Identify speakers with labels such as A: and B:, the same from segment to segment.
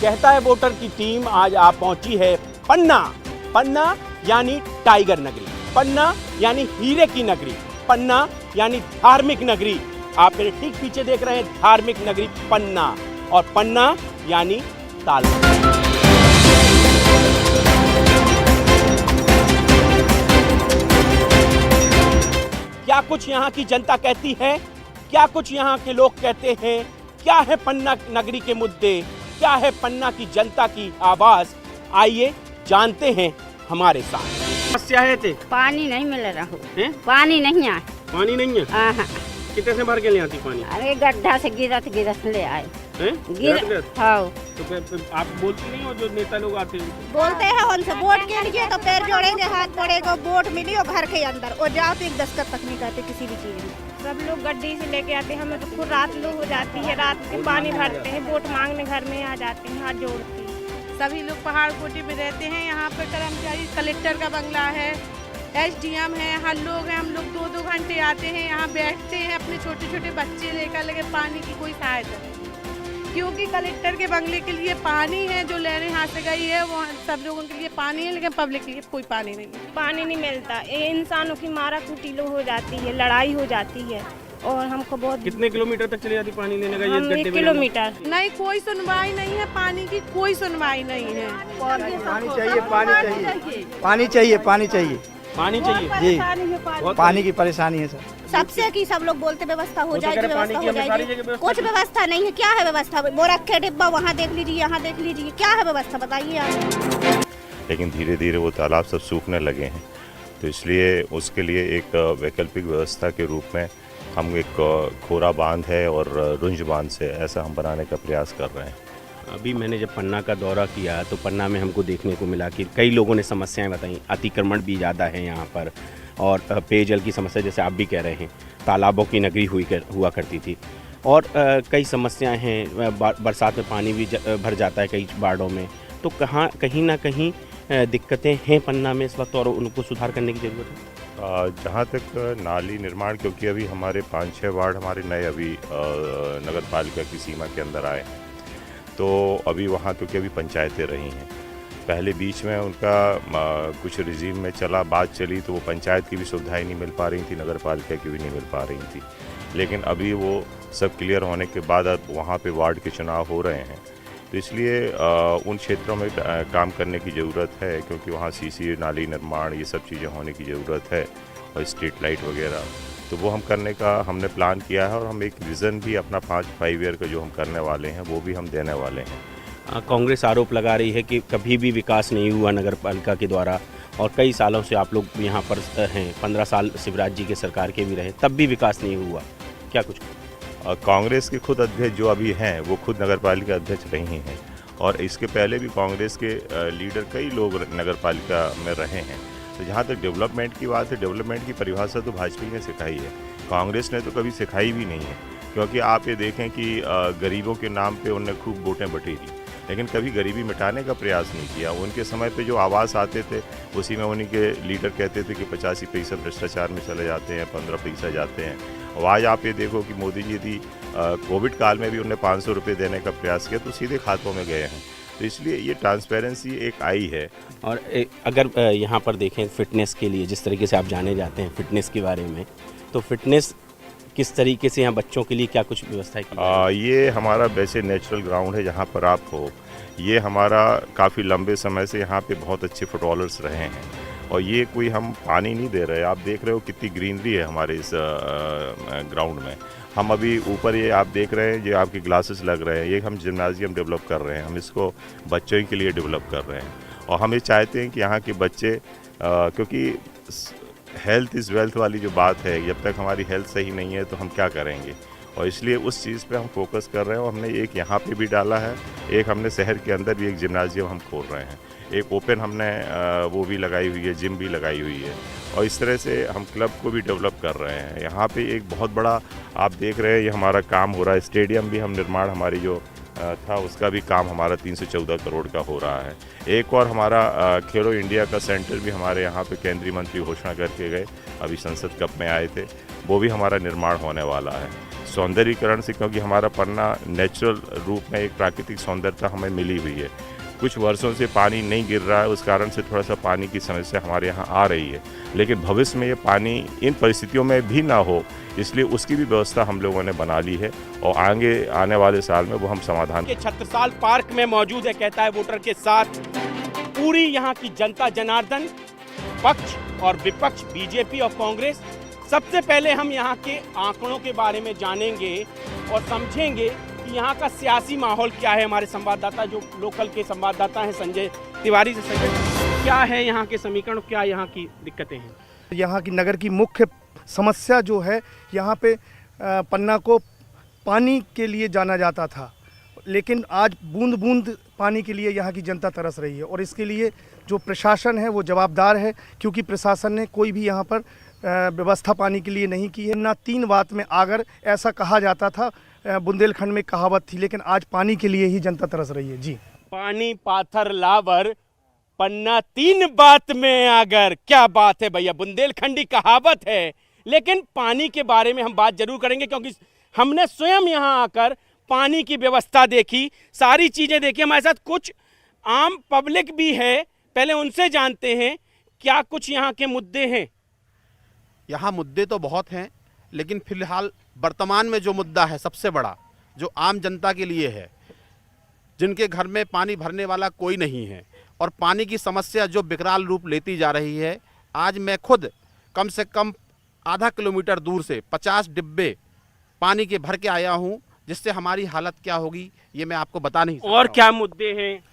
A: कहता है वोटर की टीम आज आप पहुंची है पन्ना। पन्ना यानी टाइगर नगरी, पन्ना यानी हीरे की नगरी, पन्ना यानी धार्मिक नगरी। आप मेरे ठीक पीछे देख रहे हैं धार्मिक नगरी पन्ना, और पन्ना यानी तालाब। क्या कुछ यहाँ की जनता कहती है, क्या कुछ यहाँ के लोग कहते हैं, क्या है पन्ना नगरी के मुद्दे, क्या है पन्ना की जनता की आवाज, आइए जानते हैं हमारे साथ। समस्या है थे
B: पानी नहीं मिल रहा हो, पानी नहीं आए।
A: पानी नहीं है? कितने से भर के ले आती पानी?
B: अरे गड्ढा से गिरत गिरत ले आए।
A: हाँ। तो फिर आप बोलती नहीं हो जो नेता लोग आते हैं?
C: बोलते हैं उनसे वोट के लिए तो पैर जोड़ेंगे, हाथ पड़ेगा, वोट मिली और घर के अंदर और जाओ तो एक दस्तखत तक नहीं करते किसी भी चीज में।
D: सब लोग गड्ढे से लेके आते हैं, हमें तो खुद रात लोग हो जाती है, रात के पानी भरते हैं, वोट मांगने घर में आ जाते हैं, हाथ जोड़ते हैं।
E: सभी लोग पहाड़ कोटी में रहते हैं। यहाँ पर कर्मचारी कलेक्टर का बंगला है, SDM है, हर लोग हैं। हम लोग 2-2 घंटे आते हैं, यहाँ बैठते हैं, अपने छोटे छोटे बच्चे लेकर लगे। पानी की कोई सहायता नहीं, क्योंकि कलेक्टर के बंगले के लिए पानी है, जो लहरें यहाँ से गई है वो सब लोगों के लिए पानी है, लेकिन पब्लिक के लिए कोई पानी नहीं है।
D: पानी नहीं मिलता, इंसानों की मारा कुटी लोग हो जाती है, लड़ाई हो जाती है, और हमको बहुत।
A: कितने किलोमीटर तक चली जाती पानी लेने का?
D: हम 1 किलोमीटर।
E: नहीं, कोई सुनवाई नहीं है, पानी की कोई सुनवाई नहीं है।
F: पानी चाहिए, पानी चाहिए, पानी चाहिए, पानी चाहिए,
A: पानी चाहिए
F: जी। पानी की परेशानी है सर
C: सबसे की सब लोग बोलते व्यवस्था हो जाएगी, व्यवस्था हो
A: सारी
C: जाएगी,
A: जगह
C: कुछ व्यवस्था नहीं है। क्या है व्यवस्था? वो रखे डिब्बा, वहाँ देख लीजिए, यहाँ देख लीजिए, क्या है व्यवस्था बताइए आप।
G: लेकिन धीरे धीरे वो तालाब सब सूखने लगे हैं, तो इसलिए उसके लिए एक वैकल्पिक व्यवस्था के रूप में हम एक खोरा बांध है और रुंज बांध से ऐसा हम बनाने का प्रयास कर रहे हैं।
A: अभी मैंने जब पन्ना का दौरा किया तो पन्ना में हमको देखने को मिला कि कई लोगों ने समस्याएं बताई। अतिक्रमण भी ज़्यादा है यहाँ पर, और पेयजल की समस्या, जैसे आप भी कह रहे हैं, तालाबों की नगरी हुआ करती थी, और कई समस्याएं हैं। बरसात में पानी भी भर जाता है कई वार्डों में, तो कहीं ना कहीं दिक्कतें हैं पन्ना में इस वक्त, और उनको सुधार करने की ज़रूरत है।
G: जहाँ तक नाली निर्माण, क्योंकि अभी हमारे 5-6 वार्ड हमारे नए अभी नगर पालिका की सीमा के अंदर आए हैं, तो अभी वहाँ क्योंकि अभी पंचायतें रही हैं। पहले बीच में उनका कुछ रिजीम में चला, बात चली, तो वो पंचायत की भी सुविधाएं नहीं मिल पा रही थी, नगर पालिका की भी नहीं मिल पा रही थी। लेकिन अभी वो सब क्लियर होने के बाद अब वहाँ पे वार्ड के चुनाव हो रहे हैं, तो इसलिए उन क्षेत्रों में काम करने की ज़रूरत है, क्योंकि वहाँ सीसी नाली निर्माण ये सब चीज़ें होने की ज़रूरत है, और स्ट्रीट लाइट वगैरह, तो वो हम करने का हमने प्लान किया है। और हम एक विज़न भी अपना 5 ईयर का जो हम करने वाले हैं वो भी हम देने वाले हैं।
A: कांग्रेस आरोप लगा रही है कि कभी भी विकास नहीं हुआ नगर पालिका के द्वारा, और कई सालों से आप लोग यहाँ पर हैं, 15 साल शिवराज जी के सरकार के भी रहे, तब भी विकास नहीं हुआ। क्या कुछ?
G: कांग्रेस के खुद अध्यक्ष जो अभी हैं वो खुद नगर पालिका अध्यक्ष रही हैं, और इसके पहले भी कांग्रेस के लीडर कई लोग नगर पालिका में रहे हैं। तो जहाँ तक डेवलपमेंट की बात है, डेवलपमेंट की परिभाषा तो भाजपा ने सिखाई है, कांग्रेस ने तो कभी सिखाई भी नहीं है। क्योंकि आप ये देखें कि गरीबों के नाम पे उन्होंने खूब वोटें बटेरी, लेकिन कभी गरीबी मिटाने का प्रयास नहीं किया। उनके समय पे जो आवास आते थे उसी में उन्हीं के लीडर कहते थे कि 85% भ्रष्टाचार में चले जाते हैं, 15% जाते हैं। और आज आप ये देखो कि मोदी जी यदि कोविड काल में भी उन्हें 500 रुपये देने का प्रयास किया तो सीधे खातों में गए हैं। तो इसलिए ये ट्रांसपेरेंसी एक आई है। और
A: अगर यहाँ पर देखें फिटनेस के लिए, जिस तरीके से आप जाने जाते हैं फिटनेस के बारे में, तो फिटनेस किस तरीके से यहाँ बच्चों के लिए क्या कुछ व्यवस्था की?
G: ये हमारा वैसे नेचुरल ग्राउंड है जहाँ पर आप हो। ये हमारा काफ़ी लंबे समय से यहाँ पे बहुत अच्छे फुटबॉलर्स रहे हैं, और ये कोई हम पानी नहीं दे रहे। आप देख रहे हो कितनी ग्रीनरी है हमारे इस ग्राउंड में। हम अभी ऊपर ये आप देख रहे हैं, ये आपके ग्लासेस लग रहे हैं, ये हम जिम्नाजियम डेवलप कर रहे हैं, हम इसको बच्चों के लिए डेवलप कर रहे हैं। और हम ये चाहते हैं कि यहाँ के बच्चे, क्योंकि हेल्थ इज़ वेल्थ वाली जो बात है, जब तक हमारी हेल्थ सही नहीं है तो हम क्या करेंगे, और इसलिए उस चीज़ पे हम फोकस कर रहे हैं। और हमने एक यहाँ पे भी डाला है, एक हमने शहर के अंदर भी एक जिम्नाजियम हम खोल रहे हैं, एक ओपन हमने वो भी लगाई हुई है, जिम भी लगाई हुई है, और इस तरह से हम क्लब को भी डेवलप कर रहे हैं। यहाँ पे एक बहुत बड़ा आप देख रहे हैं ये हमारा काम हो रहा है। स्टेडियम भी हम निर्माण हमारी जो था उसका भी काम हमारा 314 करोड़ का हो रहा है। एक और हमारा खेलो इंडिया का सेंटर भी हमारे यहाँ पे केंद्रीय मंत्री घोषणा करके गए, अभी संसद कप में आए थे, वो भी हमारा निर्माण होने वाला है। सौंदर्यीकरण से, क्योंकि हमारा पन्ना नेचुरल रूप में एक प्राकृतिक सौंदर्यता हमें मिली हुई है। कुछ वर्षों से पानी नहीं गिर रहा है, उस कारण से थोड़ा सा पानी की समस्या हमारे यहाँ आ रही है, लेकिन भविष्य में ये पानी इन परिस्थितियों में भी ना हो, इसलिए उसकी भी व्यवस्था हम लोगों ने बना ली है और आगे आने वाले साल में वो हम समाधान।
A: छत्रसाल पार्क में मौजूद है, कहता है वोटर के साथ पूरी यहाँ की जनता जनार्दन, पक्ष और विपक्ष, बीजेपी और कांग्रेस। सबसे पहले हम यहाँ के आंकड़ों के बारे में जानेंगे और समझेंगे कि यहाँ का सियासी माहौल क्या है। हमारे संवाददाता जो लोकल के संवाददाता हैं संजय तिवारी से, संजय क्या है यहाँ के समीकरण, क्या यहाँ की दिक्कतें हैं?
F: यहाँ की नगर की मुख्य समस्या जो है, यहाँ पे पन्ना को पानी के लिए जाना जाता था, लेकिन आज बूंद बूंद पानी के लिए यहाँ की जनता तरस रही है और इसके लिए जो प्रशासन है वो जवाबदार है, क्योंकि प्रशासन ने कोई भी यहाँ पर व्यवस्था पानी के लिए नहीं की है। ना 3 बात में आगर ऐसा कहा जाता था, बुंदेलखंड में कहावत थी, लेकिन आज पानी के लिए ही जनता तरस रही है। जी,
A: पानी पाथर लावर पन्ना 3 बात में आगर, क्या बात है भैया, बुंदेलखंडी कहावत है। लेकिन पानी के बारे में हम बात जरूर करेंगे, क्योंकि हमने स्वयं यहाँ आकर पानी की व्यवस्था देखी, सारी चीजें देखी। हमारे साथ कुछ आम पब्लिक भी है, पहले उनसे जानते हैं क्या कुछ यहाँ के मुद्दे हैं।
H: यहाँ मुद्दे तो बहुत हैं, लेकिन फिलहाल वर्तमान में जो मुद्दा है सबसे बड़ा, जो आम जनता के लिए है, जिनके घर में पानी भरने वाला कोई नहीं है और पानी की समस्या जो विकराल रूप लेती जा रही है। आज मैं खुद कम से कम आधा किलोमीटर दूर से 50 डिब्बे पानी के भर के आया हूँ, जिससे हमारी हालत क्या होगी ये मैं आपको बता नहीं सकता।
A: और क्या मुद्दे हैं?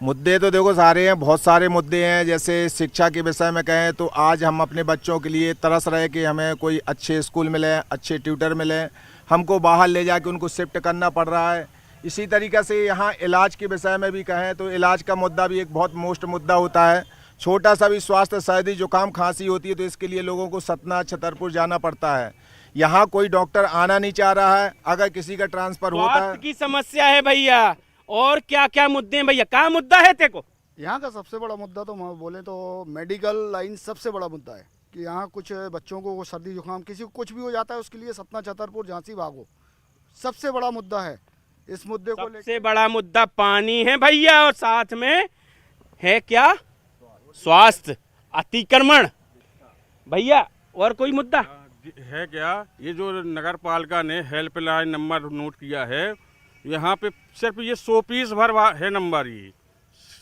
I: मुद्दे तो देखो सारे हैं, बहुत सारे मुद्दे हैं। जैसे शिक्षा के विषय में कहें तो आज हम अपने बच्चों के लिए तरस रहे कि हमें कोई अच्छे स्कूल मिले, अच्छे ट्यूटर मिले, हमको बाहर ले जाके उनको शिफ्ट करना पड़ रहा है। इसी तरीक़े से यहाँ इलाज के विषय में भी कहें तो इलाज का मुद्दा भी एक बहुत मोस्ट मुद्दा होता है। छोटा सा भी स्वास्थ्य, सर्दी जुकाम खांसी होती है तो इसके लिए लोगों को सतना छतरपुर जाना पड़ता है। यहाँ कोई डॉक्टर आना नहीं चाह रहा है, अगर किसी का ट्रांसफ़र होता है।
A: की समस्या है भैया, और क्या क्या मुद्दे हैं भैया, क्या मुद्दा है तेको?
J: यहाँ का सबसे बड़ा मुद्दा तो बोले तो मेडिकल लाइन सबसे बड़ा मुद्दा है कि यहाँ कुछ बच्चों को सर्दी जुकाम किसी को कुछ भी हो जाता है, उसके लिए सतना छतरपुर झांसी भागो, सबसे बड़ा मुद्दा है। इस मुद्दे को
A: सबसे बड़ा मुद्दा पानी है भैया, और साथ में है क्या, स्वास्थ्य, अतिक्रमण। भैया और कोई मुद्दा
K: है क्या? ये जो नगर पालिका ने हेल्पलाइन नंबर नोट किया है, यहाँ पे सिर्फ ये 100 पीस भर है नंबर। ये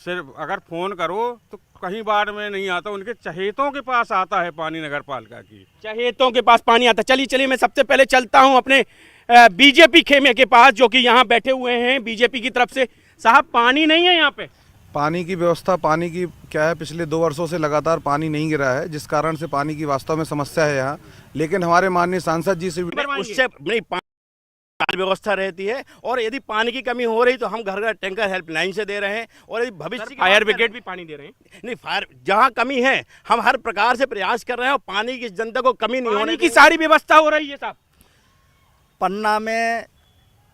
K: सिर्फ अगर फ़ोन करो तो कहीं बार में नहीं आता, उनके चहेतों के पास आता है पानी, नगर पालिका की
A: चहेतों के पास पानी आता। चलिए चलिए, मैं सबसे पहले चलता हूँ अपने बीजेपी खेमे के पास, जो कि यहाँ बैठे हुए हैं बीजेपी की तरफ से। साहब, पानी नहीं है यहाँ पे?
L: पानी की व्यवस्था, पानी की क्या है, पिछले 2 वर्षों से लगातार पानी नहीं गिरा है, जिस कारण से पानी की वास्तव में समस्या है यहाँ। लेकिन हमारे माननीय सांसद जी से
M: उससे नहीं व्यवस्था रहती है, और यदि पानी की कमी हो रही तो हम घर घर टैंकर हेल्पलाइन से दे रहे हैं, और यदि भविष्य की
A: फायर ब्रिगेड भी पानी दे रहे हैं।
M: नहीं, फायर जहाँ कमी है हम हर प्रकार से प्रयास कर रहे हैं, और पानी की जनता को कमी नहीं होने
A: की सारी व्यवस्था हो रही है। साहब,
N: पन्ना में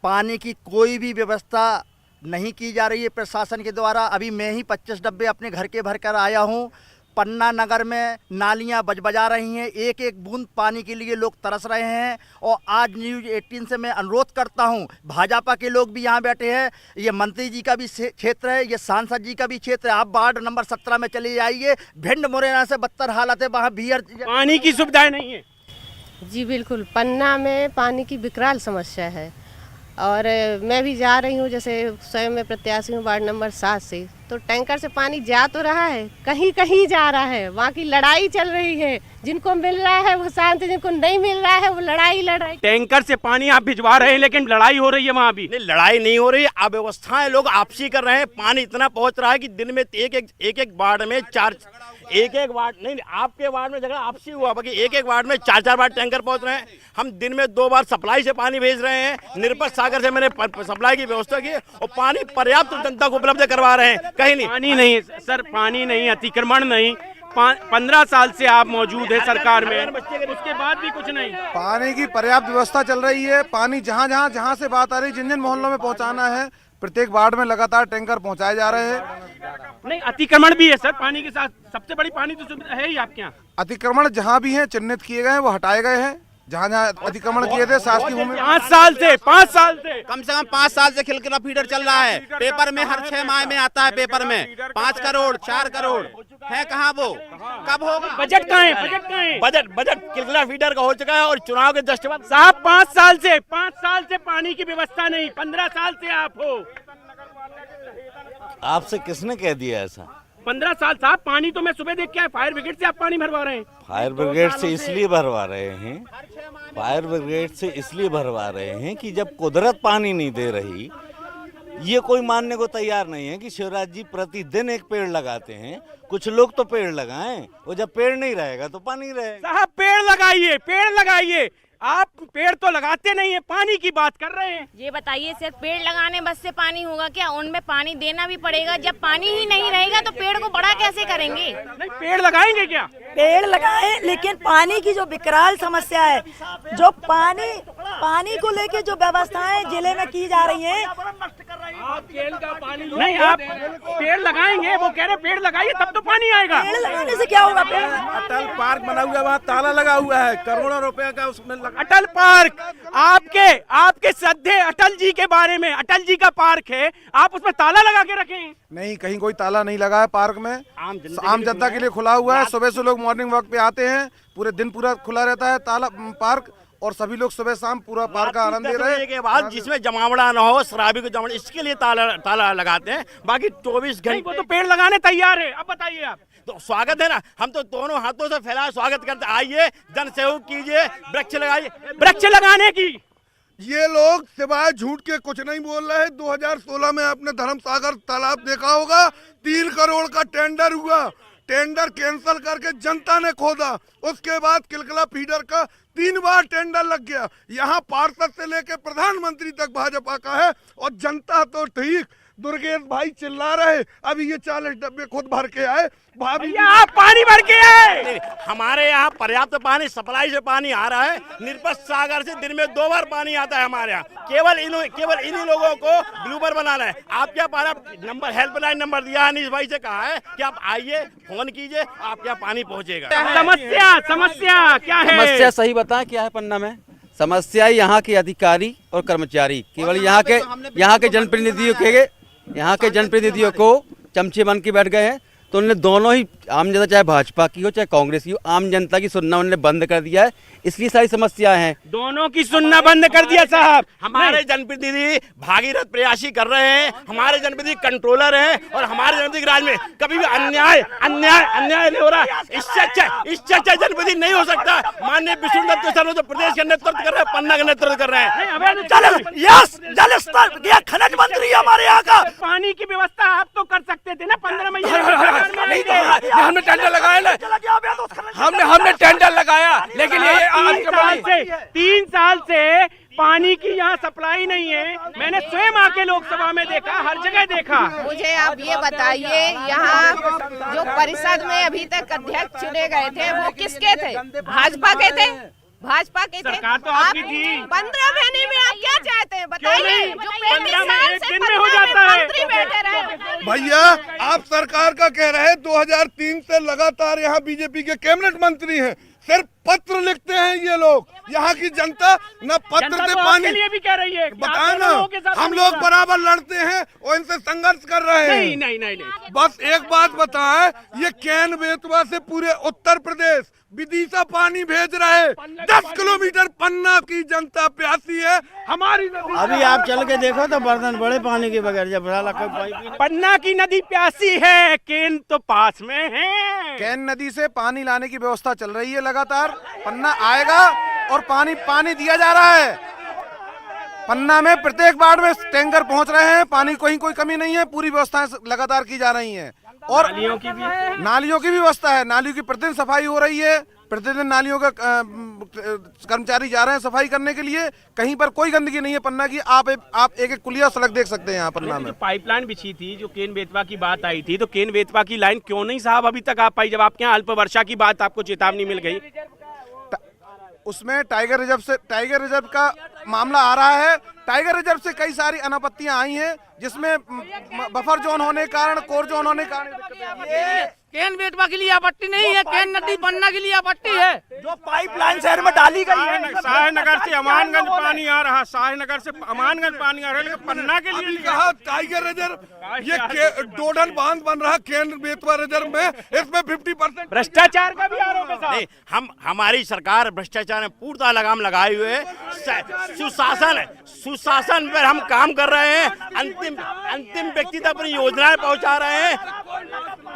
N: पानी की कोई भी व्यवस्था नहीं की जा रही है प्रशासन के द्वारा। अभी मैं ही 25 डब्बे अपने घर के भर कर आया हूँ। पन्ना नगर में नालियाँ बजबजा रही हैं, एक एक बूंद पानी के लिए लोग तरस रहे हैं। और आज न्यूज़ 18 से मैं अनुरोध करता हूं, भाजपा के लोग भी यहाँ बैठे हैं, ये मंत्री जी का भी क्षेत्र है, ये सांसद जी का भी क्षेत्र है। आप वार्ड नंबर 17 में चले जाइए, भिंड मुरैना से बदतर हालत है, वहाँ भी
A: पानी की सुविधाएं नहीं है।
O: जी बिल्कुल, पन्ना में पानी की विकराल समस्या है। और मैं भी जा रही हूँ, जैसे स्वयं में प्रत्याशी हूँ वार्ड नंबर 7 से, तो टैंकर से पानी जा तो रहा है, कहीं कहीं जा रहा है, वहाँ की लड़ाई चल रही है। जिनको मिल रहा है वो शांत है, जिनको नहीं मिल रहा है वो लड़ाई लड़ रही है।
A: टैंकर से पानी आप भिजवा रहे हैं, लेकिन लड़ाई हो रही है वहाँ भी।
M: नहीं, लड़ाई नहीं हो रही है, अव्यवस्थाएं लोग आपसी कर रहे हैं। पानी इतना पहुँच रहा है कि दिन में एक वार्ड में एक वार्ड नहीं, आपके वार्ड में झगड़ा आपसी हुआ, बाकी एक वार्ड में 4 बार टैंकर पहुंच रहे हैं। हम दिन में 2 बार सप्लाई से पानी भेज रहे हैं, निरपत सागर से मैंने सप्लाई की व्यवस्था की, और पानी पर्याप्त जनता को उपलब्ध करवा रहे हैं। कहीं नहीं
A: पानी नहीं सर, पानी नहीं, अतिक्रमण नहीं। 15 साल से आप मौजूद है सरकार में, उसके बाद भी कुछ नहीं।
L: पानी की पर्याप्त व्यवस्था चल रही है। पानी जहाँ से बात आ रही, जिन मोहल्लों में पहुँचाना है, प्रत्येक वार्ड में लगातार टैंकर पहुंचाए जा रहे हैं।
A: नहीं, अतिक्रमण भी है सर पानी के साथ। सबसे बड़ी पानी तो सुविधा है ही आपके यहाँ।
L: अतिक्रमण जहाँ भी हैं चिन्हित किए गए हैं, वो हटाए गए हैं। जहाँ जहाँ अतिक्रमण किए थे शासकीय भूमि
H: 5 साल से कम से कम 5 साल से खिलखिला फीडर चल रहा है। पेपर में हर 6 माह में आता है, पेपर में 5 करोड़ 4 करोड़ है, कहाँ वो, कब होगा?
P: बजट कहाँ है?
M: बजट खिलखिला फीडर का हो चुका है और चुनाव के जस्ट बाद
P: साहब 5 साल से पानी की व्यवस्था नहीं, 15 साल से आप हो।
Q: आपसे किसने कह दिया ऐसा?
P: 15 साल साहब, पानी तो मैं सुबह देख के आया, फायर ब्रिगेड से आप पानी भरवा रहे हैं।
Q: फायर ब्रिगेड से इसलिए भरवा रहे हैं, फायर ब्रिगेड से इसलिए भरवा रहे हैं कि जब कुदरत पानी नहीं दे रही, ये कोई मानने को तैयार नहीं है कि शिवराज जी प्रतिदिन एक पेड़ लगाते हैं। कुछ लोग तो पेड़ लगाएं, और जब पेड़ नहीं रहेगा तो पानी रहेगा।
P: साहब पेड़ लगाइए, आप पेड़ तो लगाते नहीं है, पानी की बात कर रहे हैं।
R: ये बताइए, सिर्फ पेड़ लगाने बस से पानी होगा क्या? उनमें पानी देना भी पड़ेगा। जब पानी ही नहीं रहेगा तो पेड़ को बड़ा कैसे करेंगे?
P: नहीं, पेड़ लगाएंगे क्या?
S: पेड़ लगाएं, लेकिन पानी की जो विकराल समस्या है, जो पानी को लेके जो व्यवस्थाएं जिले में की जा रही हैं,
P: नहीं आप पेड़ लगाएंगे, वो कह रहे पेड़ लगाइए तब तो पानी आएगा।
S: पेड़ लगाने से क्या होगा?
H: अटल पार्क बना हुआ है, वहाँ ताला लगा हुआ है, करोड़ों रुपए का उसमें
P: अटल पार्क, आपके श्रद्धेय अटल जी के बारे में, अटल जी का पार्क है, आप उसमें ताला लगा के रखें?
L: नहीं, कहीं कोई ताला नहीं लगा है पार्क में, आम जनता के लिए खुला हुआ है। सुबह से लोग मॉर्निंग वॉक पे आते हैं, पूरे दिन पूरा खुला रहता है ताला पार्क, और सभी लोग सुबह शाम पूरा पार्क का आनंद ले रहे हैं।
M: के बाद जिसमें जमावड़ा न हो, शराबी को जमावड़ा, इसके लिए ताला लगाते हैं। बाकी 24 घंटे
P: वो तो पेड़ लगाने तैयार है। अब बताइए आप,
M: तो स्वागत है ना, हम तो दोनों हाथों से फैला स्वागत करते, आइए जन सहयोग कीजिए, वृक्ष लगाइए।
P: वृक्ष लगाने की
F: ये लोग सिवाय झूठ के कुछ नहीं बोल रहे। 2016 में आपने धर्मसागर तालाब देखा होगा, 3 करोड़ का टेंडर हुआ, टेंडर कैंसिल करके जनता ने खोदा। उसके बाद किलकला फीडर का 3 बार टेंडर लग गया। यहाँ पार्षद से लेके प्रधानमंत्री तक भाजपा का है, और जनता तो ठीक, दुर्गेश भाई चिल्ला रहे, अभी ये 40 डब्बे खुद भर के आए, भाभी
P: आप पानी भर के आए।
M: हमारे यहाँ पर्याप्त पानी, सप्लाई से पानी आ रहा है। निरपत सागर से दिन में 2 बार पानी आता है हमारे यहाँ। केवल इन्हीं लोगों को ब्लूबर बनाना है। आपके यहाँ नंबर, हेल्पलाइन नंबर दिया, अनिश भाई से कहा है कि आप आइए, फोन कीजिए, आपके यहाँ पानी पहुँचेगा।
P: समस्या क्या है?
T: समस्या सही बताएं क्या है पन्ना में? समस्या यहाँ के अधिकारी और कर्मचारी, केवल यहाँ के जनप्रतिनिधियों को चमचे बन के बैठ गए हैं। तो उन्होंने दोनों ही, आम जनता चाहे भाजपा की हो चाहे कांग्रेस की हो, आम जनता की सुनना उन्होंने बंद कर दिया है। इसलिए सारी समस्याएं हैं,
P: दोनों की सुनना बंद कर दिया साहब।
M: हमारे जनप्रतिनिधि भागीरथ प्रयासी कर रहे हैं, हमारे जनप्रतिनिधि कंट्रोलर हैं, और हमारे जनप्रतिनिधि राज में कभी भी अन्याय नहीं हो रहा। इससे अच्छा जनप्रतिनिधि नहीं हो सकता। माननीय विष्णुदत्त सर तो प्रदेश का नेतृत्व कर रहे हैं, पन्ना का नेतृत्व कर रहे हैं।
S: जल स्तर खनन मंत्री हमारे यहाँ का।
P: पानी की व्यवस्था आप तो कर सकते थे ना 15 महीने।
T: हमने टेंडर लगाया ना, हमने टेंडर लगाया, लेकिन ये
P: 3 साल से पानी की यहाँ सप्लाई नहीं है। मैंने स्वयं आके लोकसभा में देखा, हर जगह देखा।
O: मुझे आप ये बताइए, यहाँ जो परिषद में अभी तक अध्यक्ष चुने गए थे वो किसके थे? भाजपा के थे।
P: सरकार तो आपकी थी।
O: 15 महीने में आप क्या चाहते हैं बताइए? जो
P: 15 में एक दिन में हो जाता है।
O: मंत्री बैठे रहे।
F: भैया आप सरकार का कह रहे हैं, 2003 से लगातार यहाँ बीजेपी के कैबिनेट मंत्री हैं, सिर्फ पत्र लिखते हैं ये लोग। यहाँ की जनता न पत्र से पानी
P: भी कह रही है।
F: बताए ना, हम लोग बराबर लड़ते हैं और इनसे संघर्ष कर रहे हैं।
P: नहीं।
F: बस एक बात बताएं, ये कैन बेतवा से पूरे उत्तर प्रदेश विदिशा पानी भेज रहे हैं। 10 किलोमीटर पन्ना की जनता प्यासी है। हमारी
M: अभी आप चल के देखो तो बर्तन बड़े पानी के बगैर, जब
P: पन्ना की नदी प्यासी है, केन तो पास में है।
L: कैन नदी से पानी लाने की व्यवस्था चल रही है लगातार। पन्ना आएगा और पानी दिया जा रहा है। पन्ना में प्रत्येक वार्ड में टैंकर पहुंच रहे हैं, पानी कोई कमी नहीं है। पूरी व्यवस्थाएं लगातार की जा रही हैं, और नालियों की भी व्यवस्था है। नालियों की प्रतिदिन सफाई हो रही है, प्रतिदिन नालियों का कर्मचारी जा रहे हैं सफाई करने के लिए। कहीं पर कोई गंदगी नहीं है पन्ना की। आप एक कुलिया सड़क देख सकते हैं यहाँ पन्ना में।
P: पाइपलाइन बिछी थी, जो केन बेतवा की बात आई थी, तो केन बेतवा की लाइन क्यों नहीं साहब अभी तक आ पाई, जब आपके यहाँ अल्प वर्षा की बात आपको चेतावनी मिल गई?
L: उसमें टाइगर रिजर्व का मामला आ रहा है। टाइगर रिजर्व से कई सारी अनापत्तियां आई हैं, जिसमें बफर जोन होने के कारण, कोर जोन होने के कारण
P: केन बेतवा के लिए आपत्ति नहीं है, केन नदी पन्ना के लिए आपत्ति है।
N: जो पाइपलाइन शहर में डाली गई है,
K: शाहनगर से अमानगंज पानी आ रहा, शाहनगर से अमानगंज पानी आ रहा है, लेकिन पन्ना के लिए
L: कहा टाइगर रिजर्व ये डोडल बांध बन रहा केन बेतवा रिजर्व में, इसमें 50%
P: भ्रष्टाचार का भी आरोप है साहब।
M: नहीं, हमारी सरकार भ्रष्टाचार में पूर्णतः लगाम लगाए हुए है। सुशासन पर हम काम कर रहे हैं, अंतिम व्यक्ति तक अपनी योजनाएं पहुंचा रहे हैं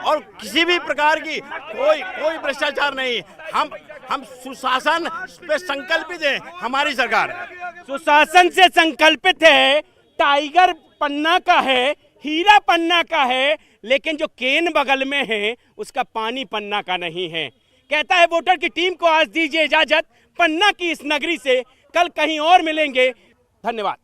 M: और किसी भी प्रकार की कोई भ्रष्टाचार नहीं। हम सुशासन पे संकल्पित है, हमारी सरकार
P: सुशासन से संकल्पित है। टाइगर पन्ना का है, हीरा पन्ना का है, लेकिन जो केन बगल में है उसका पानी पन्ना का नहीं है। कहता है वोटर की टीम को आज दीजिए इजाजत, पन्ना की इस नगरी से कल कहीं और मिलेंगे। धन्यवाद।